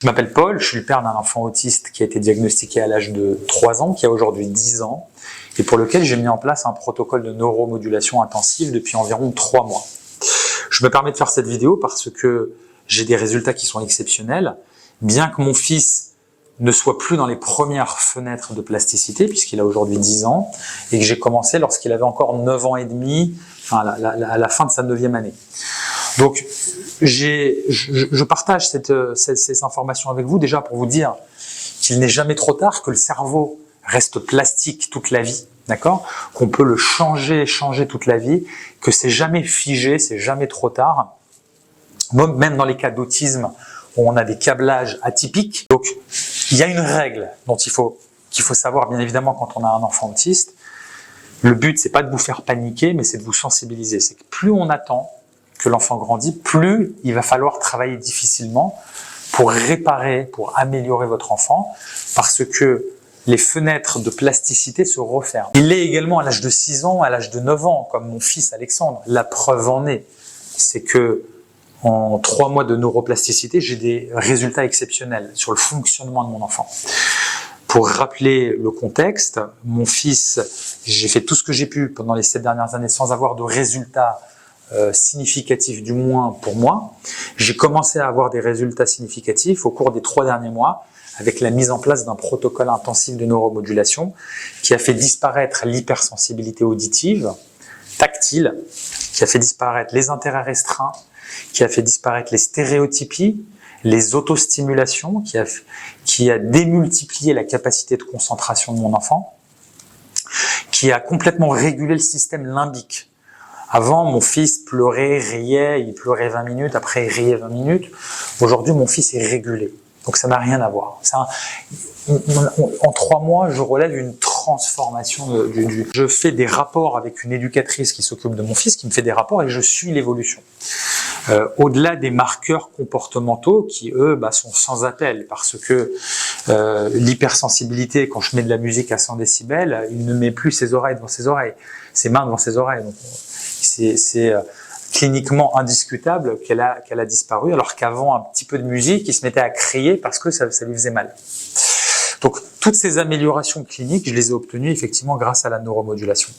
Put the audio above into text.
Je m'appelle Paul, je suis le père d'un enfant autiste qui a été diagnostiqué à l'âge de 3 ans, qui a aujourd'hui 10 ans, et pour lequel j'ai mis en place un protocole de neuromodulation intensive depuis environ 3 mois. Je me permets de faire cette vidéo parce que j'ai des résultats qui sont exceptionnels, bien que mon fils ne soit plus dans les premières fenêtres de plasticité, puisqu'il a aujourd'hui 10 ans, et que j'ai commencé lorsqu'il avait encore 9 ans et demi, enfin à la fin de sa 9e année. Donc, je partage ces informations avec vous déjà pour vous dire qu'il n'est jamais trop tard, que le cerveau reste plastique toute la vie, d'accord? Qu'on peut le changer toute la vie, que c'est jamais figé, c'est jamais trop tard. Même dans les cas d'autisme, où on a des câblages atypiques. Donc, il y a une règle qu'il faut savoir, bien évidemment, quand on a un enfant autiste. Le but, c'est pas de vous faire paniquer, mais c'est de vous sensibiliser. C'est que plus on attend que l'enfant grandit, plus il va falloir travailler difficilement pour réparer, pour améliorer votre enfant, parce que les fenêtres de plasticité se referment. Il l'est également à l'âge de 6 ans, à l'âge de 9 ans, comme mon fils Alexandre. La preuve en est, c'est que en 3 mois de neuroplasticité, j'ai des résultats exceptionnels sur le fonctionnement de mon enfant. Pour rappeler le contexte, mon fils, j'ai fait tout ce que j'ai pu pendant les 7 dernières années sans avoir de résultats significatifs, du moins pour moi. J'ai commencé à avoir des résultats significatifs au cours des 3 derniers mois avec la mise en place d'un protocole intensif de neuromodulation qui a fait disparaître l'hypersensibilité auditive, tactile, qui a fait disparaître les intérêts restreints, qui a fait disparaître les stéréotypies, les autostimulations, qui a démultiplié la capacité de concentration de mon enfant, qui a complètement régulé le système limbique. Avant, mon fils pleurait, riait, il pleurait 20 minutes, après il riait 20 minutes. Aujourd'hui, mon fils est régulé. Donc ça n'a rien à voir. En 3 mois, je relève une transformation. Je fais des rapports avec une éducatrice qui s'occupe de mon fils, qui me fait des rapports et je suis l'évolution. Au-delà des marqueurs comportementaux qui, eux, sont sans appel, parce que l'hypersensibilité, quand je mets de la musique à 100 décibels, il ne met plus ses oreilles devant ses oreilles, ses mains devant ses oreilles. Donc, c'est cliniquement indiscutable qu'elle a disparu, alors qu'avant, un petit peu de musique, il se mettait à crier parce que ça lui faisait mal. Donc, toutes ces améliorations cliniques, je les ai obtenues effectivement grâce à la neuromodulation.